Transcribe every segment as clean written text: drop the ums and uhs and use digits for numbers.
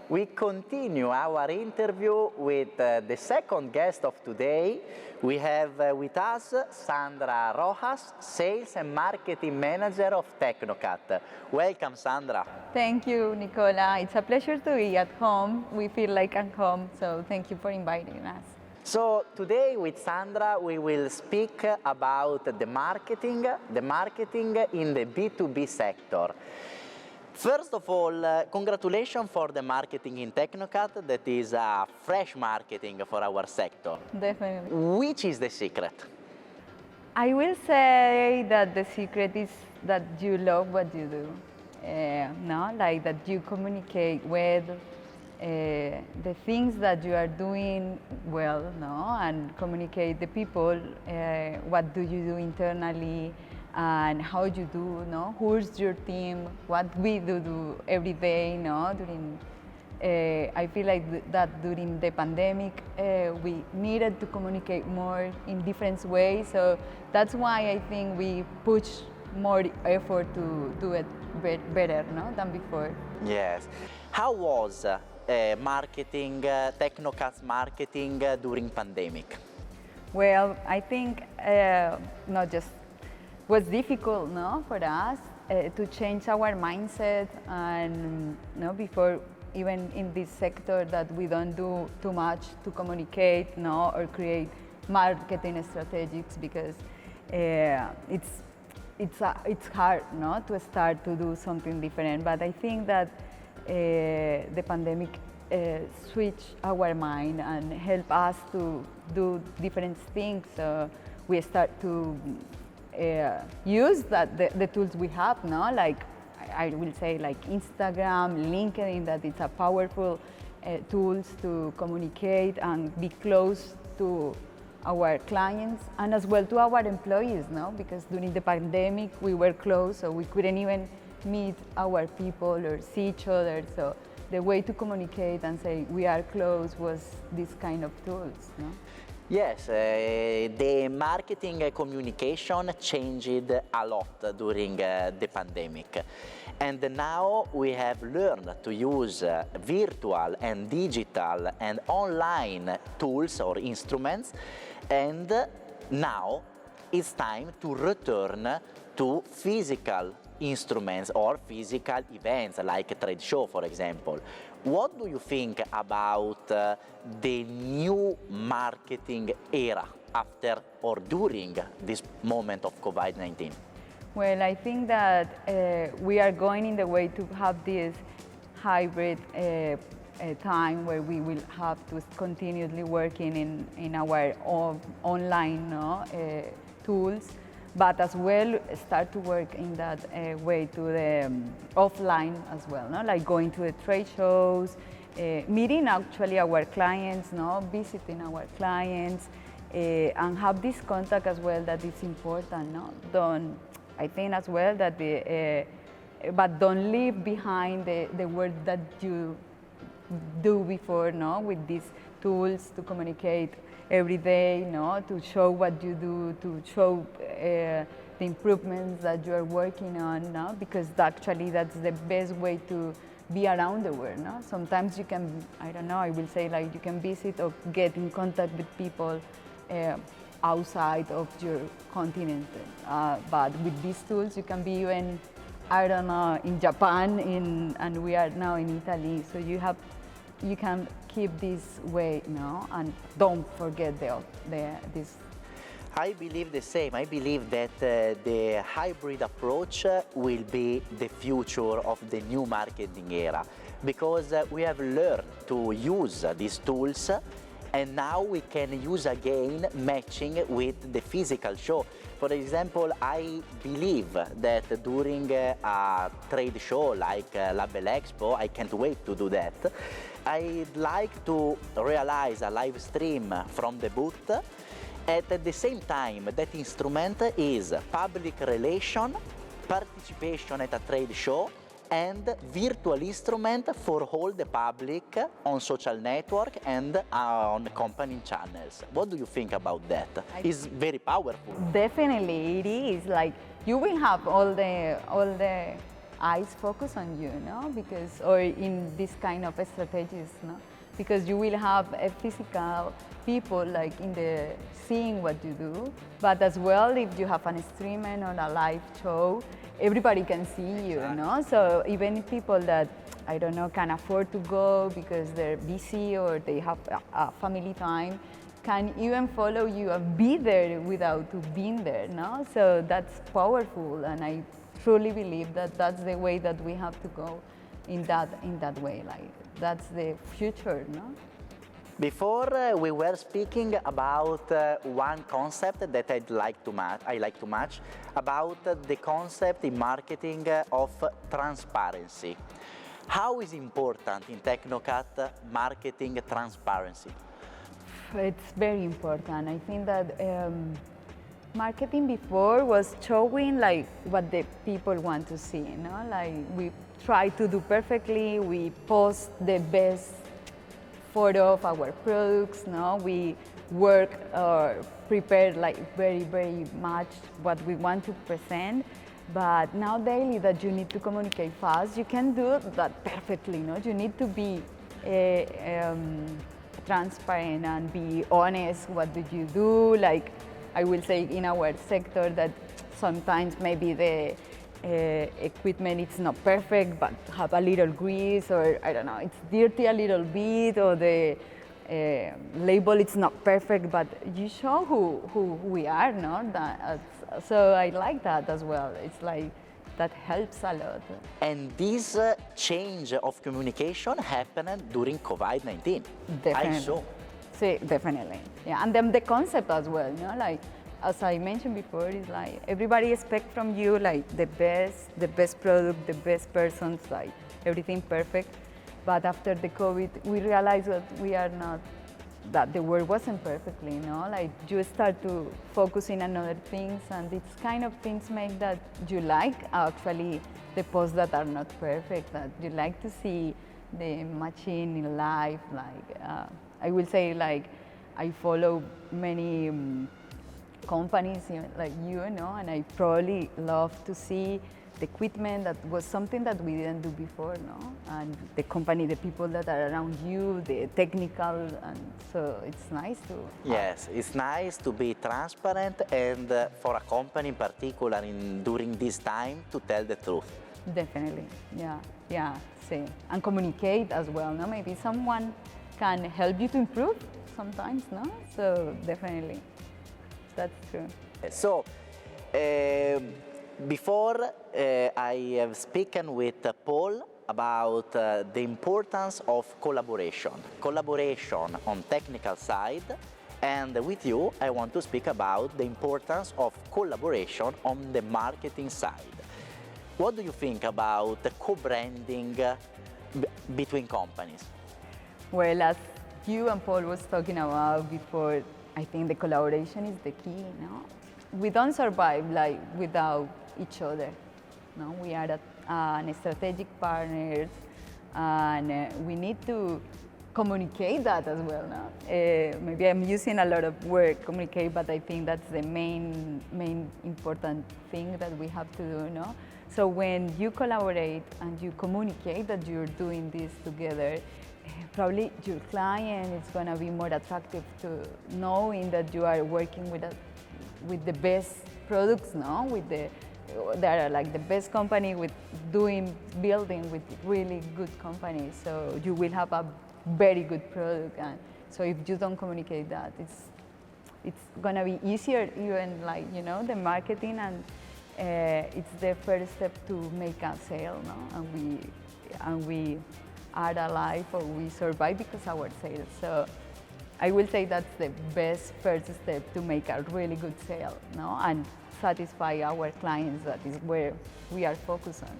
we continue our interview with the second guest of today. We have with us Sandra Rojas, Sales and Marketing Manager of Tecnocut. Welcome, Sandra. Thank you, Nicola. It's a pleasure to be at home. We feel like at home, so thank you for inviting us. So today with Sandra, we will speak about the marketing in the B2B sector. First of all, congratulations for the marketing in Tecnocut. That is a fresh marketing for our sector. Definitely. Which is the secret? I will say that the secret is that you love what you do. No, like that you communicate with the things that you are doing well, no, and communicate the people. What do you do internally? And how you do, no? Who's your team? What we do every day, no? I feel like that during the pandemic, we needed to communicate more in different ways. So that's why I think we push more effort to do it better, no, than before. Yes. How was marketing, Tecnocut's marketing during pandemic? Well, I think not just was difficult, no, for us to change our mindset, and no, before even in this sector that we don't do too much to communicate, no, or create marketing strategies, because it's hard, no, to start to do something different. But I think that the pandemic switched our mind and helped us to do different things. So we start to use the tools we have, no? Like I will say, like Instagram, LinkedIn, that it's a powerful tools to communicate and be close to our clients and as well to our employees, no? Because during the pandemic we were closed, so we couldn't even meet our people or see each other. So the way to communicate and say we are close was this kind of tools, no? Yes, the marketing communication changed a lot during the pandemic. And now we have learned to use virtual and digital and online tools or instruments. And now it's time to return to physical instruments or physical events like a trade show, for example. What do you think about the new marketing era after or during this moment of COVID-19? Well, I think that we are going in the way to have this hybrid time where we will have to continuously working in our online, no, tools, but as well start to work in that way to the offline as well, no? Like going to the trade shows, meeting actually our clients, no? Visiting our clients, and have this contact as well that is important, no? I think as well that but don't leave behind the work that you do before, no? With these tools to communicate every day, no? To show what you do, to show the improvements that you are working on, no? Because actually that's the best way to be around the world, no? Sometimes you can, I don't know, I will say like you can visit or get in contact with people outside of your continent, but with these tools you can be even, I don't know, in Japan, and we are now in Italy, so you can keep this way, no, and don't forget this. I believe the same. I believe that the hybrid approach will be the future of the new marketing era, because we have learned to use these tools, and now we can use again matching with the physical show. For example, I believe that during a trade show like Label Expo, I can't wait to do that. I'd like to realize a live stream from the booth. At the same time, that instrument is public relation, participation at a trade show, and virtual instrument for all the public on social network and on company channels. What do you think about that? It's very powerful. Definitely, it is. Like you will have all the eyes focus on you, no? Because, or in this kind of strategies, no? Because you will have a physical people like in the seeing what you do, but as well if you have an streaming or a live show, everybody can see you, no? So even people that I don't know can afford to go because they're busy or they have a family time, can even follow you and be there without being there, no? So that's powerful, and I truly believe that that's the way that we have to go in that way, like that's the future, no? Before we were speaking about one concept that I like to match about the concept in marketing of transparency. How is important in Tecnocut marketing transparency? It's very important. I think that marketing before was showing like what the people want to see, you know? Like we try to do perfectly, we post the best photo of our products, no? We work or prepare like very, very much what we want to present. But now daily that you need to communicate fast, you can do that perfectly, no? You need to be transparent and be honest. What did you do? Like I will say in our sector that sometimes maybe the equipment it's not perfect, but have a little grease, or I don't know, it's dirty a little bit, or the label it's not perfect, but you show who we are, no? So I like that as well. It's like that helps a lot. And this change of communication happened during COVID-19. Definitely. I saw. See, definitely. Yeah, and then the concept as well, you know, like as I mentioned before, it's like everybody expects from you like the best product, the best persons, like everything perfect. But after the COVID, we realized that we are not, that the world wasn't perfectly, you know, like you start to focus in on other things, and these kind of things make that you like actually the posts that are not perfect, that you like to see the machine in life. Like I will say, like I follow many companies like you know, and I probably love to see the equipment that was something that we didn't do before, no? And the company, the people that are around you, the technical, and so it's nice to... Yes, it's nice to be transparent and for a company in particular during this time to tell the truth. Definitely, yeah, see. And communicate as well, no? Maybe someone can help you to improve sometimes, no? So definitely, that's true. So, before I have spoken with Paul about the importance of collaboration on technical side, and with you I want to speak about the importance of collaboration on the marketing side. What do you think about the co-branding between companies? Well, as you and Paul was talking about before, I think the collaboration is the key, no? We don't survive like without each other. No, we are strategic partners, and we need to communicate that as well. No? Maybe I'm using a lot of word communicate, but I think that's the main important thing that we have to do. No, so when you collaborate and you communicate that you're doing this together, probably your client is going to be more attractive to knowing that you are working with the best products, no, they are like the best company with building with really good companies. So you will have a very good product, and so if you don't communicate that, it's gonna be easier even like, you know, the marketing, and it's the first step to make a sale, no? And we are alive or we survive because of our sales. So I will say that's the best first step to make a really good sale, no? And satisfy our clients. That is where we are focused on.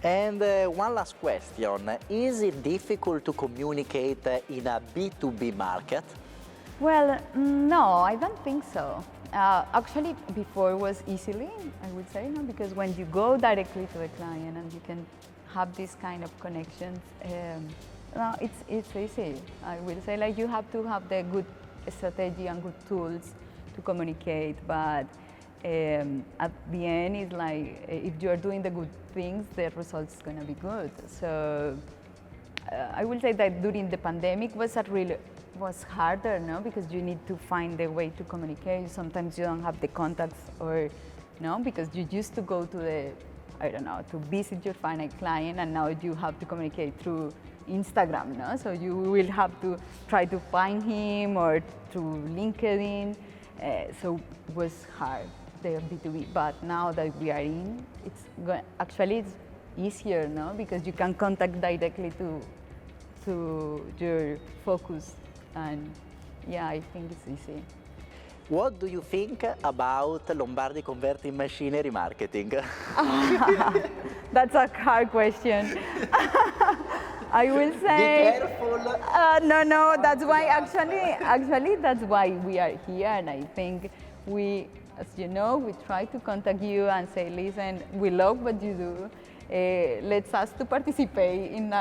And one last question. Is it difficult to communicate in a B2B market? Well, no, I don't think so. Actually, before was easily, I would say, no? Because when you go directly to the client and you can have this kind of connections, no, it's easy. I will say, like, you have to have the good strategy and good tools to communicate, but at the end, it's like if you are doing the good things, the results is going to be good. So I will say that during the pandemic was harder, no, because you need to find a way to communicate. Sometimes you don't have the contacts, or no, because you used to go to the, I don't know, to visit your final client, and now you have to communicate through Instagram, no? So you will have to try to find him or through LinkedIn. So it was hard, the B2B. But now that we are in, actually it's easier, no? Because you can contact directly to your focus, and yeah, I think it's easy. What do you think about Lombardi Converting Machinery marketing? That's a hard question. I will say. Be careful. No. That's why actually that's why we are here, and I think we, as you know, we try to contact you and say, listen, we love what you do. Let's ask to participate in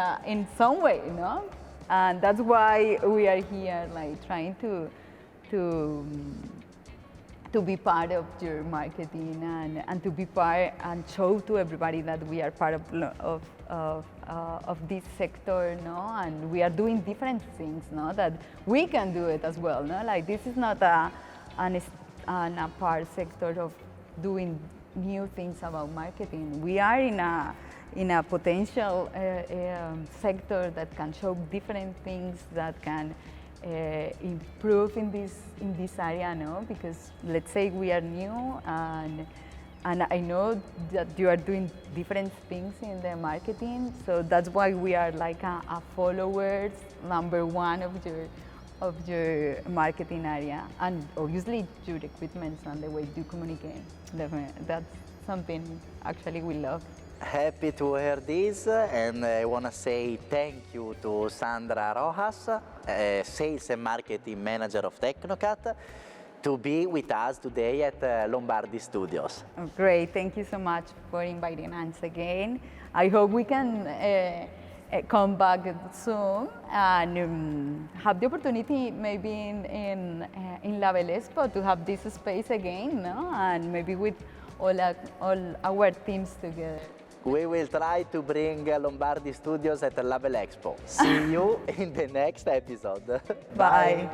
some way, you know, and that's why we are here, like trying to be part of your marketing, and to be part and show to everybody that we are part of this sector, no, and we are doing different things, no, that we can do it as well, no, like this is not a part sector of doing new things about marketing. We are in a potential sector that can show different things that can improve in this area, no? Because let's say we are new, and I know that you are doing different things in the marketing, so that's why we are like a followers number one of your marketing area, and obviously your equipment and the way you communicate. That's something actually we love. Happy to hear this, and I want to say thank you to Sandra Rojas, Sales and Marketing Manager of Tecnocut, to be with us today at Lombardi Studios. Oh, great, thank you so much for inviting us again. I hope we can come back soon and have the opportunity maybe in La Belle Expo to have this space again, no? And maybe with all our teams together. We will try to bring Lombardi Studios at La Belle Expo. See you in the next episode. Bye.